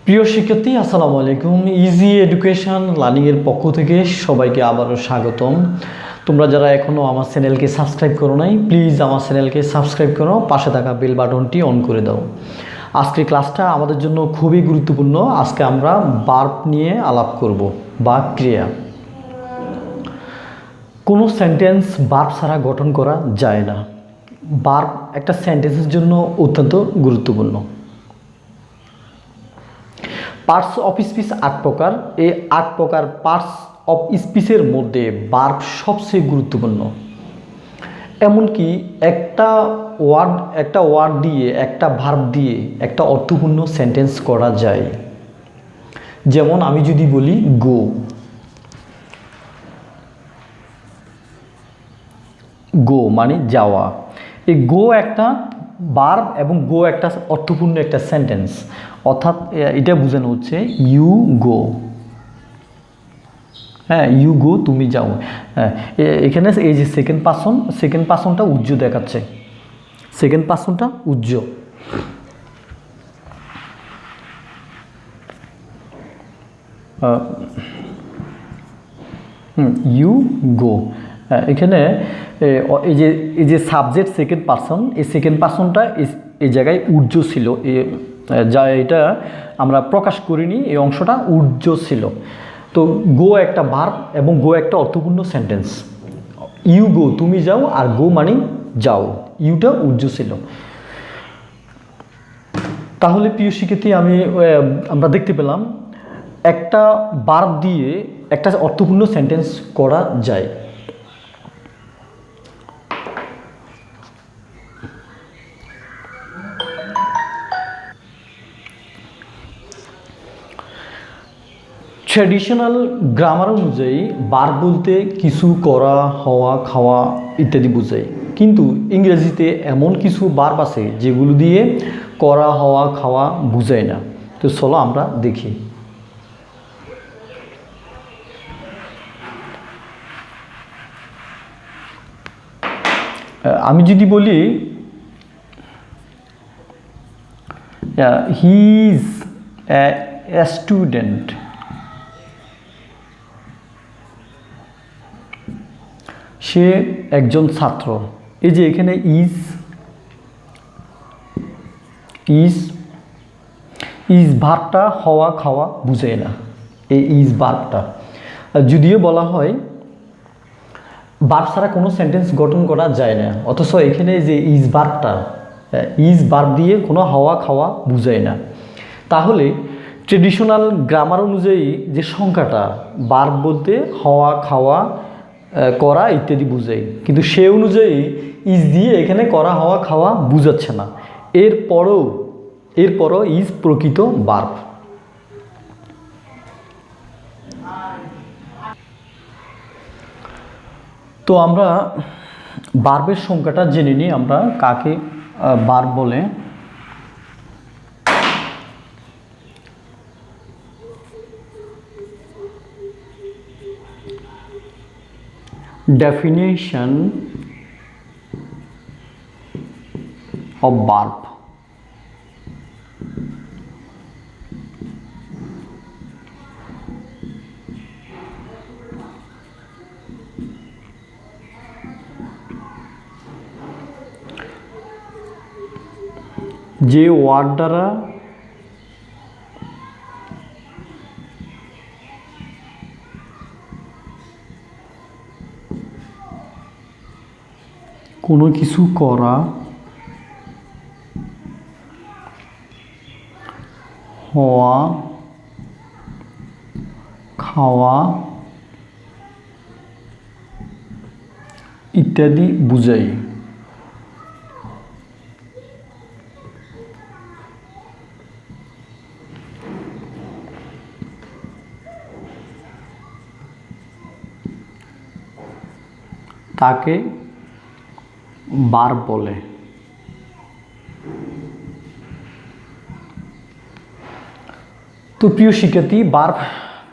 প্রিয় শিক্ষার্থী, আসসালামু আলাইকুম। ইজি এডুকেশন লার্নিং এর পক্ষ থেকে সবাইকে আবারও স্বাগতম। তোমরা যারা এখনও আমার চ্যানেলকে সাবস্ক্রাইব করো নাই, প্লিজ আমার চ্যানেলকে সাবস্ক্রাইব করো, পাশে থাকা বেল বাটনটি অন করে দাও। আজকের ক্লাসটা আমাদের জন্য খুবই গুরুত্বপূর্ণ। আজকে আমরা ভার্ব নিয়ে আলাপ করব বা ক্রিয়া। কোনো সেন্টেন্স ভার্ব ছাড়া গঠন করা যায় না। ভার্ব একটা সেন্টেন্সের জন্য অত্যন্ত গুরুত্বপূর্ণ। পার্টস অফ স্পিচ 8 প্রকার। এই 8 প্রকার পার্টস অফ স্পিচের মধ্যে ভার্ব সবচেয়ে গুরুত্বপূর্ণ। এমনকি একটা ওয়ার্ড দিয়ে, একটা ভার্ব দিয়ে একটা অর্থপূর্ণ সেন্টেন্স করা যায়। যেমন আমি যদি বলি গো, গো মানে যাওয়া। এই গো একটা ভার্ব এবং গো একটা অর্থপূর্ণ একটা সেন্টেন্স। অর্থাৎ এটা বোঝানো হচ্ছে ইউ গো। হ্যাঁ, ইউ গো তুমি যাও। হ্যাঁ, এখানে এই যে সেকেন্ড পার্সনটা উজ্জ্ব দেখাচ্ছে। সেকেন্ড পার্সনটা উজ্জ্ব। You go. এখানে এই যে সাবজেক্ট সেকেন্ড পার্সন, এই সেকেন্ড পার্সনটা এই জায়গায় উজ্জ্ব ছিল। যা এটা আমরা প্রকাশ করিনি, এই অংশটা উজ্জ্ব ছিল। তো গো একটা ভার্ব এবং গো একটা অর্থপূর্ণ সেন্টেন্স। ইউ গো তুমি যাও, আর গো মানে যাও, ইউটা উজ্জ্ব ছিল। তাহলে প্রিয় শিক্ষার্থী, আমরা দেখতে পেলাম একটা ভার্ব দিয়ে একটা অর্থপূর্ণ সেন্টেন্স করা যায়। ট্র্যাডিশনাল গ্রামার অনুযায়ী ভার্ব বলতে কিছু করা, হওয়া, খাওয়া ইত্যাদি বোঝায়। কিন্তু ইংরেজিতে এমন কিছু ভার্ব আছে যেগুলো দিয়ে করা, হওয়া, খাওয়া বোঝায় না। তো চলো আমরা দেখি। আমি যদি বলি হি ইজ এ স্টুডেন্ট, সে একজন ছাত্র। এই যে এখানে ইজ ভার্বটা হওয়া, খাওয়া বুঝায় না। এই ইজ ভার্বটা যদিও বলা হয় ভার্ব ছাড়া কোনো সেন্টেন্স গঠন করা যায় না, অথচ এখানে যে ইজ ভার্ব দিয়ে কোনো হওয়া, খাওয়া বুঝায় না। তাহলে ট্রেডিশনাল গ্রামার অনুযায়ী যে সংখ্যাটা, ভার্ব বলতে হওয়া, খাওয়া, করা ইত্যাদি বুঝায়, কিন্তু সে অনুযায়ী ইজ দিয়ে এখানে করা, হওয়া, খাওয়া বুঝাচ্ছে না। এরপরও ইজ প্রকৃত ভার্ব। তো আমরা ভার্বের সংখ্যাটা জেনে নিই, আমরা কাকে ভার্ব বলে। Definition of verb. যে ওয়ার্ড দ্বারা কোনো কিছু করা, হওয়া, খাওয়া ইত্যাদি বুঝায়। তাকে ভার্ব বলে। তো প্রিয় শিক্ষার্থী, ভার্ব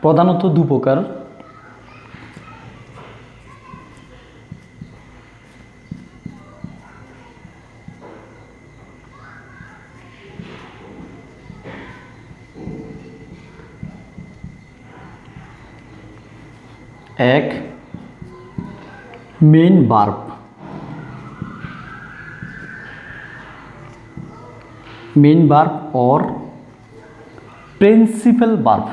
প্রধানত দু প্রকার। এক মেইন ভার্ব, मेन वर्ब और प्रिंसिपल वर्ब।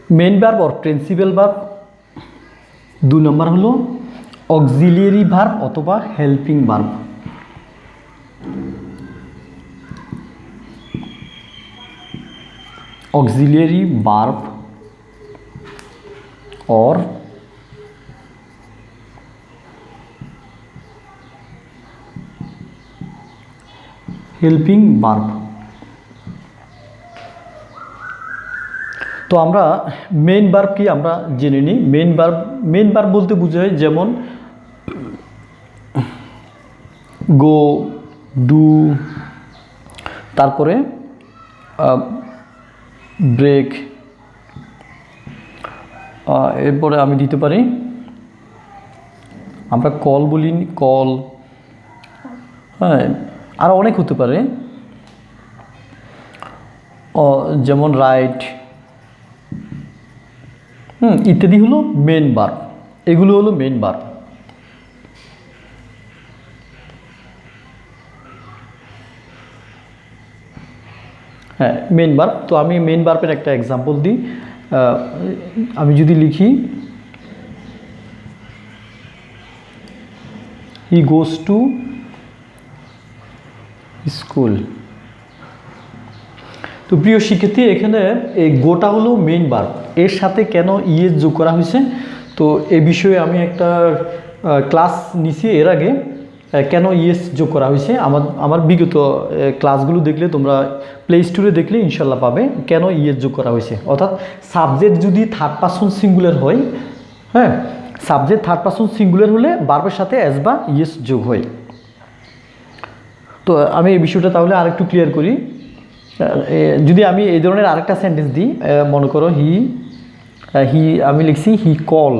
मेन भार्ब और प्रिंसिपल भार्ब, 2 नम्बर हलो অক্সিলিয়ারি ভার্ব অথবা হেল্পিং ভার্ব। ऑक्सिलियरी वर्ब और हेल्पिंग वर्ब। तो আমরা মেইন ভার্ব কি আমরা জেনে নিই। মেইন ভার্ব বলতে বোঝায় যেমন গো, ডু, তারপরে ব্রেক, এরপরে আমি দিতে পারি আমরা কল বলি, কল, হ্যাঁ আর অনেক হতে পারে, যেমন রাইট ইত্যাদি হলো মেন ভার্ব। এগুলো হলো মেন ভার্ব। হ্যাঁ মেন ভার্ব। তো আমি মেন ভার্বের একটা এক্সাম্পল দিই। আমি যদি লিখি হি গোজ টু স্কুল। তো প্রিয় শিক্ষার্থী, এখানে এই গোটা হলো মেইন ভার্ব, এর সাথে কেন ইএস যোগ করা হয়েছে তো এই বিষয়ে আমি একটা ক্লাস নিছি এর আগে, কেন ইএস যোগ করা হয়েছে আমার বিগত ক্লাসগুলো দেখলে তোমরা প্লে স্টোরে দেখলে ইনশাল্লাহ পাবে কেন ইএস যোগ করা হয়েছে। অর্থাৎ সাবজেক্ট যদি থার্ড পারসন সিঙ্গুলার হয়, হ্যাঁ সাবজেক্ট থার্ড পারসন সিঙ্গুলার হলে ভার্বের সাথে এস বা ইএস যোগ হয়। তো আমি এই বিষয়টা তাহলে আরেকটু ক্লিয়ার করি। যদি আমি এই ধরনের আরেকটা সেন্টেন্স দিই, মনে করো হি আমি লিখছি হি কল,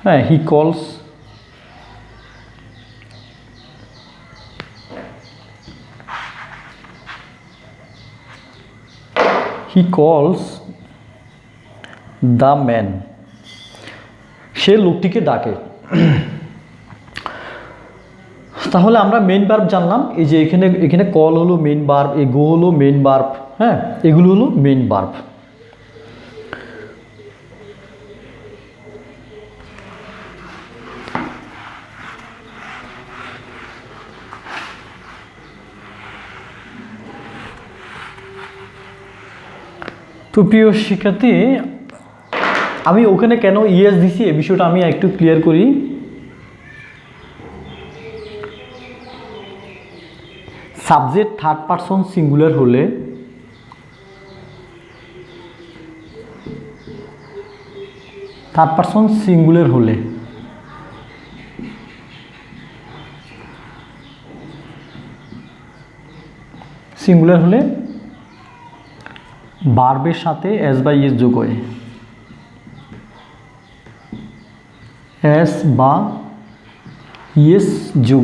হ্যাঁ হি কলস, হি কলস দ্য ম্যান, সে লোকটিকে ডাকে। তাহলে আমরা মেইন ভার্ব জানলাম, এই যে এখানে কল হলো মেইন ভার্ব, এই গো হলো মেইন ভার্ব, হ্যাঁ এগুলো হলো মেইন ভার্ব। তো প্রিয় শিক্ষার্থী, আমি ওখানে কেন ইএস দিছি এই বিষয়টা আমি একটু ক্লিয়ার করি। সাবজেক্ট থার্ড পারসন সিঙ্গুলার হলে ভার্বের সাথে এস বা ইএস যোগ হয়, এস বা ইএস যোগ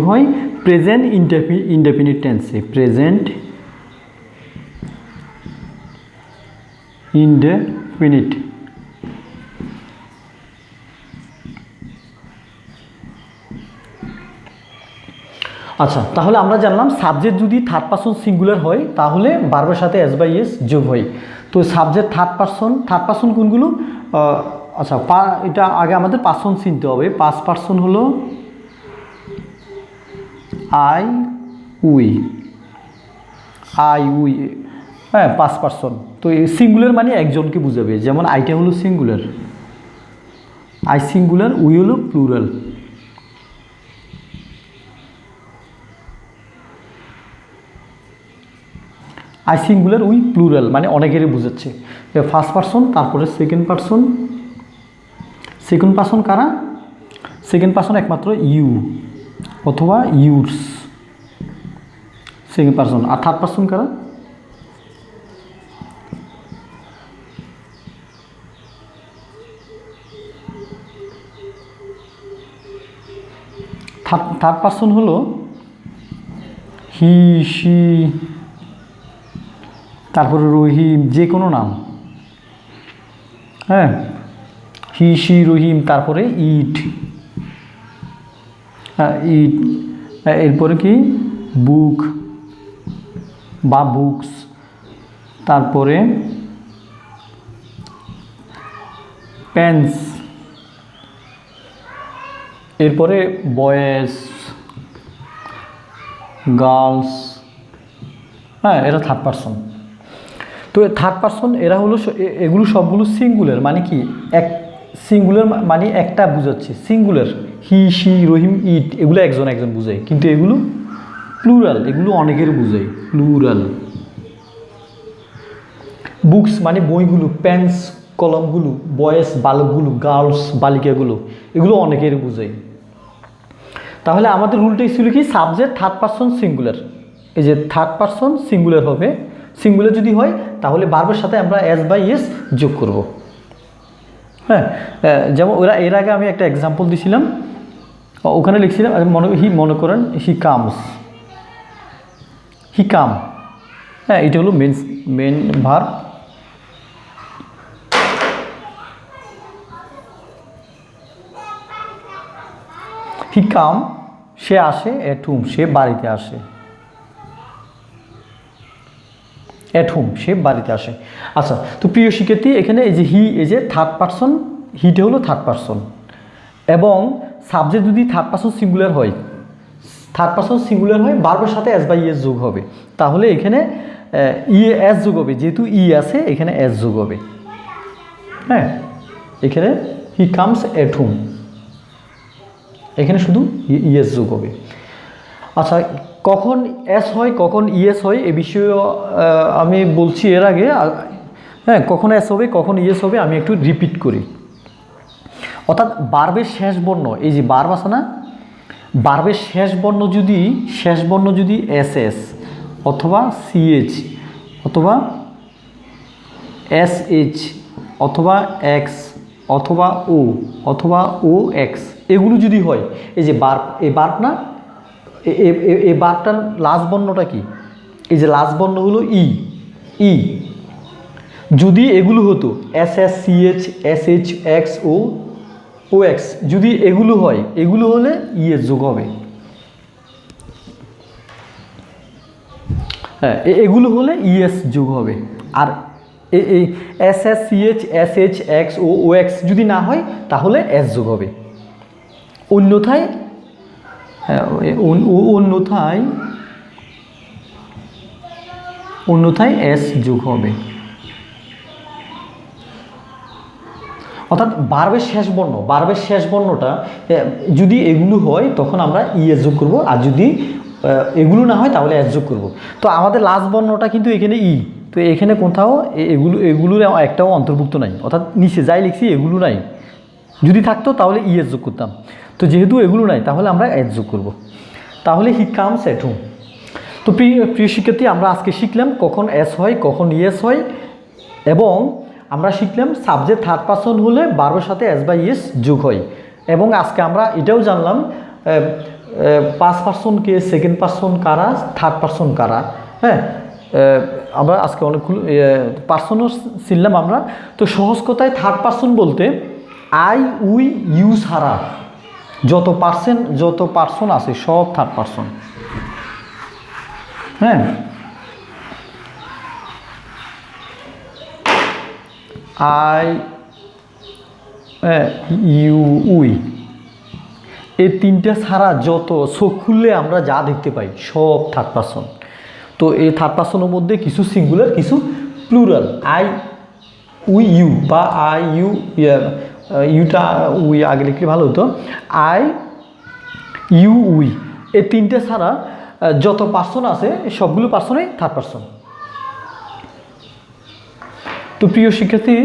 হয় প্রেজেন্ট ইনডেফিনিট টেন্সে, প্রেজেন্ট ইনডেফিনিট। আচ্ছা, তাহলে আমরা জানলাম সাবজেক্ট যদি থার্ড পারসন সিঙ্গুলার হয় তাহলে ভার্বের সাথে এস বাই এস যোগ হয়। তো সাবজেক্ট থার্ড পারসন কোনগুলো? আচ্ছা এটা আগে আমাদের পারসন চিনতে হবে। পাঁচ পারসন হলো আই উই, হ্যাঁ পাঁচ পারসন। তো এই সিঙ্গুলার মানে একজনকে বুঝাবে, যেমন আইটা হলো সিঙ্গুলার, আই সিঙ্গুলার, উই হলো plural. I singular, we plural মানে অনেকেরই বুঝাচ্ছে। ফার্স্ট পারসন, তারপরে সেকেন্ড পারসন, সেকেন্ড পার্সন কারা? সেকেন্ড পার্সন একমাত্র ইউ অথবা ইউরস, সেকেন্ড পার্সন। আর থার্ড পার্সন কারা? থার্ড পার্সন হলো হি, শি, তারপরে রহিম, যে কোনো নাম, হ্যাঁ, হি, শি, রহিম, তারপরে ইট, ইট, এরপরে কি বুক বা বুকস, তারপরে পেন্স, এরপরে বয়েজ, গার্লস, হ্যাঁ, এরা থার্ড পার্সন। তো থার্ড পার্সন এরা হলো, এগুলো সবগুলো সিঙ্গুলার, মানে কি এক, সিঙ্গুলার মানে একটা বুঝাচ্ছে, সিঙ্গুলার, হি, শি, রহিম, ইট, এগুলো একজন একজন বুঝায়, কিন্তু এগুলো প্লুরাল, এগুলো অনেকের বুঝায়, প্লুরাল। বুকস মানে বইগুলো, পেন্স কলমগুলো, বয়েস বালকগুলো, গার্লস বালিকাগুলো, এগুলো অনেকের বুঝায়। তাহলে আমাদের রুলটাই ছিল কি, সাবজেক্ট থার্ড পার্সন সিঙ্গুলার, এই যে থার্ড পার্সন সিঙ্গুলার হবে, সিঙ্গুলার যদি হয় তাহলে ভার্বের সাথে আমরা এস বাই এস যোগ করব। হ্যাঁ, যেমন ওরা এর আগে আমি একটা এক্সাম্পল দিছিলাম, ওখানে লিখছিলাম মনে করেন হি কামস, হি কাম, হ্যাঁ, এটা হলো মেন ভার্ব। হি কাম, সে আসে, এট হোম, সে বাড়িতে আসে, এট হোম, সে বাড়িতে আসে। আচ্ছা, তো প্রিয় শিক্ষার্থী, এখানে এই যে হি, এই যে থার্ড পার্সন, হিটা হলো থার্ড পার্সন, এবং সাবজেক্ট যদি থার্ড পার্সন সিঙ্গুলার হয়, থার্ড পার্সন সিঙ্গুলার হয়, ভার্বের সাথে এস বাই এস যোগ হবে, তাহলে এখানে ই এস যোগ হবে, যেহেতু ই আছে এখানে এস যোগ হবে। হ্যাঁ, এখানে হি কামস এট হোম, এখানে শুধু ইএস যোগ হবে। আচ্ছা, কখন এস হয় কখন ইএস হয় এ বিষয়ে আমি বলছি এর আগে, হ্যাঁ, কখন এস হবে কখন ইএস হবে আমি একটু রিপিট করি। অর্থাৎ ভার্বের শেষ বর্ণ, এই যে ভার্ব আছে না, ভার্বের শেষ বর্ণ যদি এস এস অথবা সিএইচ অথবা এস এইচ অথবা এক্স অথবা ও অথবা ও এক্স, এগুলো যদি হয়, এই যে ভার্ব, এই ভার্ব না, এই ভার্বটার লাস্ট বর্ণটা কি, এই যে লাস্ট বর্ণ হলো ই, ই, যদি এগুলো হতো S S, CH, S H, X, O O X, যদি এগুলো হয়, এগুলো হলে ইএস যোগ হবে। হ্যাঁ, এগুলো হলে ইএস যোগ হবে। আর এই S S, CH, S H, X, O O X যদি না হয় তাহলে এস যোগ হবে। অন্যথায় অন্যথায় এস যোগ হবে। অর্থাৎ ভার্বের শেষ বর্ণটা যদি এগুলো হয় তখন আমরা ইএস যোগ করব, আর যদি এগুলো না হয় তাহলে এস যোগ করব। তো আমাদের লাস্ট বর্ণটা কিন্তু এখানে ই, তো এখানে কোথাও এগুলোর একটাও অন্তর্ভুক্ত নাই, অর্থাৎ নিচে যাই লিখছি এগুলো নাই, যদি থাকতো তাহলে ইএস যোগ করতাম। তো যেহেতু এগুলো নাই তাহলে আমরা এস যোগ করব। তাহলে হি কামস এট হোম। তো প্রিয় শিক্ষার্থী, আমরা আজকে শিখলাম কখন এস হয় কখন ইএস হয়, এবং আমরা শিখলাম সাবজেক্ট থার্ড পার্সন হলে ভার্বের সাথে এস বাই এস যোগ হয়, এবং আজকে আমরা এটাও জানলাম ফার্স্ট পার্সন কে, সেকেন্ড পার্সন কারা, থার্ড পার্সন কারা। হ্যাঁ, আমরা আজকে অনেকগুলো পার্সনও চিনলাম আমরা। তো সহজ কথায় থার্ড পার্সন বলতে আই, উই, ইউ ছাড়া যত পার্সন আছে সব থার্ড পার্সন। হ্যাঁ, আই, ইউ, উই, এই তিনটা ছাড়া যত চোখ খুললে আমরা যা দেখতে পাই সব থার্ড পার্সন। তো এই থার্ড পার্সনের মধ্যে কিছু সিঙ্গুলার কিছু প্লুরাল, আই, উই, ইউ, বা আই, ইউ, ইউটা উই আগে লিখলে ভালো হতো, আই, ইউ, উই, এই তিনটে ছাড়া যত পার্সন আছে সবগুলো পার্সনই থার্ড পার্সন। তো প্রিয় শিক্ষার্থী,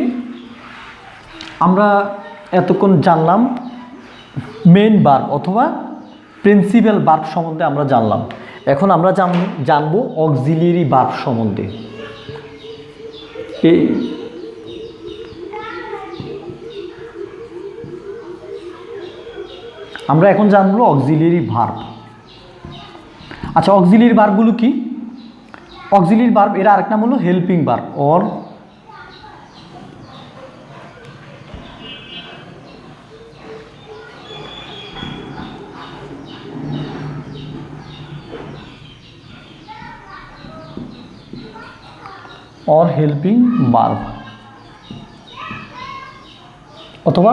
আমরা এতক্ষণ জানলাম মেইন ভার্ব অথবা প্রিন্সিপাল ভার্ব সম্বন্ধে আমরা জানলাম। এখন আমরা জানবো অক্সিলিয়ারি ভার্ব সম্বন্ধে। এই আমরা এখন জানবো অক্সিলিয়ারি ভার্ব। আচ্ছা, অক্সিলিয়ারি ভার্বগুলো কি? অক্সিলিয়ারি ভার্ব এর আরেক নাম হলো helping verb or helping verb অথবা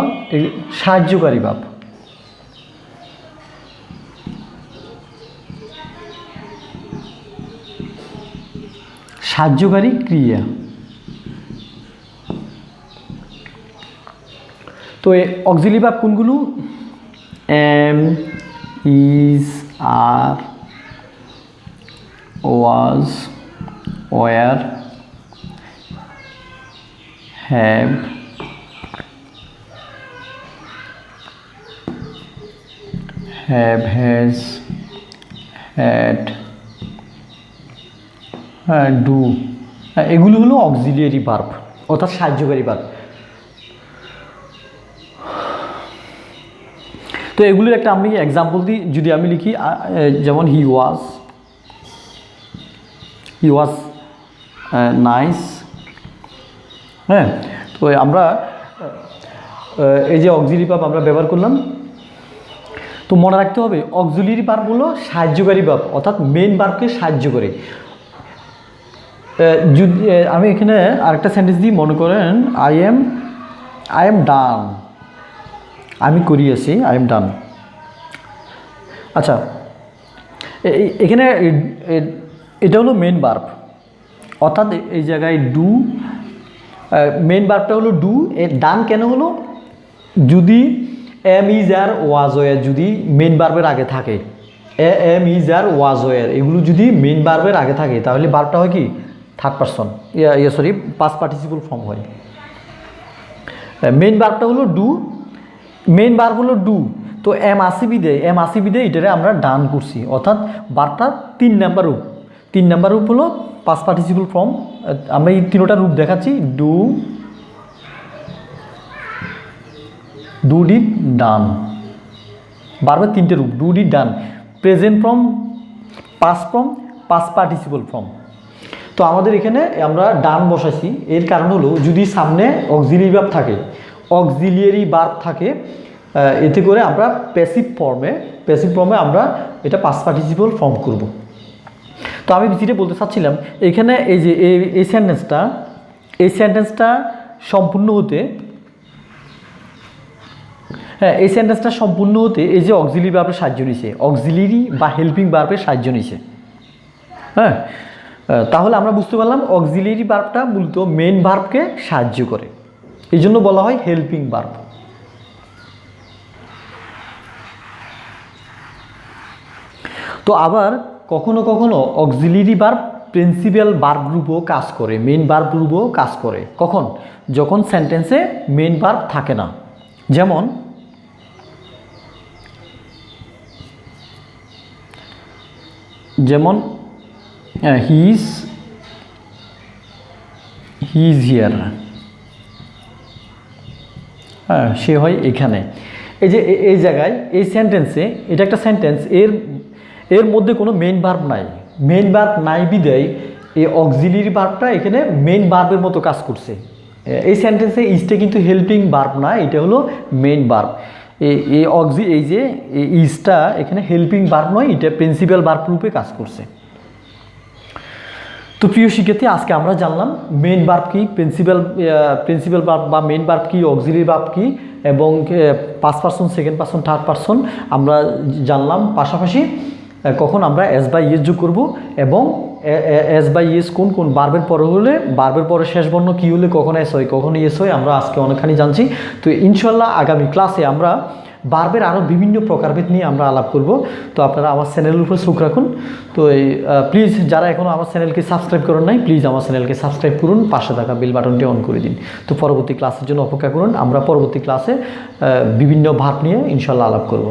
সাহায্যকারী ভার্ব। সাহায্যকারী ক্রিয়া। তো অক্সিলিয়ারি ভার্ব কোনগুলো? Am, is, are, was, were, have, has, had, do, এগুলো হলো অক্সিলিয়ারি ভার্ব অর্থাৎ সাহায্যকারী ভার্ব। তো এগুলোর একটা আমি এক্সাম্পল দিই, যদি আমি লিখি যেমন হি ওয়াজ নাইস। হ্যাঁ, তো আমরা এই যে অক্সিলিয়ারি ভার্ব আমরা ব্যবহার করলাম। তো মনে রাখতে হবে অক্সিলিয়ারি ভার্ব হলো সাহায্যকারী ভার্ব অর্থাৎ মেইন ভার্বকে সাহায্য করে। যদি আমি এখানে আরেকটা সেন্টেন্স দিই, মনে করেন আই এম ডান, আমি করিয়েছি, আই এম ডান। আচ্ছা, এখানে এটা হলো মেইন ভার্ব অর্থাৎ এই জায়গায় ডু, মেইন ভার্বটা হলো ডু। ডান কেন হলো? যদি am, is, are, was, were যদি মেইন ভার্বের আগে থাকে, am, is, are, was, were এগুলো যদি মেইন ভার্বের আগে থাকে তাহলে ভার্বটা হয় কি third person, sorry past participle form হয়। মেইন ভার্বটা হলো ডু, মেইন ভার্ব হলো ডু। তো এম আসি বিদে এটারে আমরা ডান করছি অর্থাৎ ভার্বটা 3 নাম্বার রূপ হলো পাস্ট পার্টিসিপল ফর্ম। আমরা এই তিনটা রূপ দেখাচ্ছি, ডু ডিড ডান। ভার্বের 3টে রূপ, do did done, present form, past form, past participle form. তো আমাদের এখানে আমরা ডান বসাইছি, এর কারণ হলো যদি সামনে অক্সিলিয়ারি ভার্ব থাকে এতে করে আমরা প্যাসিভ ফর্মে আমরা এটা পাস্ট পার্টিসিপল ফর্ম করব। তো আমি যেটা বলতে চাচ্ছিলাম এখানে এই যে এই সেন্টেন্সটা সম্পূর্ণ হতে, হ্যাঁ এই সেন্টেন্সটা সম্পূর্ণ হতে এই যে অক্সিলিয়ারি ভার্বের সাহায্য নিছে, অক্সিলিয়ারি বা হেল্পিং ভার্বের সাহায্য নিছে। হ্যাঁ, তাহলে আমরা বুঝতে পারলাম অক্সিলিয়ারি ভার্বটা মূলত মেইন ভার্বকে সাহায্য করে, এই জন্য বলা হয় হেল্পিং ভার্ব। তো আবার কখনো কখনো অক্সিলিয়ারি ভার্ব প্রিন্সিপাল ভার্ব গ্রুপও কাজ করে, মেইন ভার্ব গ্রুপও কাজ করে। কখন? যখন সেন্টেন্সে মেইন ভার্ব থাকে না। যেমন হি ইজ হিয়ার, হ্যাঁ সে হয় এখানে। এই যে এই জায়গায় এই সেন্টেন্সে, এটা একটা সেন্টেন্স, এর মধ্যে কোনো মেইন ভার্ব নাই বিদায় এই অক্সিলিয়ারি ভার্বটা এখানে মেইন ভার্বের মতো কাজ করছে। এই সেন্টেন্সে ইজটা কিন্তু হেল্পিং ভার্ব না, এটা হলো মেইন ভার্ব। এই যে ইজটা এখানে হেল্পিং ভার্ব নয়, এটা প্রিন্সিপাল ভার্ব রূপে কাজ করছে। তো প্রিয় শিক্ষার্থী, আজকে আমরা জানলাম মেইন ভার্ব কি, প্রিন্সিপাল ভার্ব বা মেইন ভার্ব কি, অক্সিলিয়ারি ভার্ব কি, এবং first person, second person, third person আমরা জানলাম। পাশাপাশি কখন আমরা এস বাই ইয়েস যোগ করব এবং এস বাই ইয়েস কোন কোন ভার্বের পরে হলে, ভার্বের পরে শেষ বর্ণ কী হলে কখন এস হয় কখন ইয়েস হয় আমরা আজকে অনেকখানি জানছি। তো ইনশাল্লাহ আগামী ক্লাসে আমরা ভার্বের আরও বিভিন্ন প্রকারভেদ নিয়ে আমরা আলাপ করব। তো আপনারা আমার চ্যানেলের উপর চোখ রাখুন। তো প্লিজ যারা এখনও আমার চ্যানেলকে সাবস্ক্রাইব করেন নাই, প্লিজ আমার চ্যানেলকে সাবস্ক্রাইব করুন, পাশে থাকা বেল বাটনটি অন করে দিন। তো পরবর্তী ক্লাসের জন্য অপেক্ষা করুন। আমরা পরবর্তী ক্লাসে বিভিন্ন ভার্ব নিয়ে ইনশাল্লাহ আলাপ করব।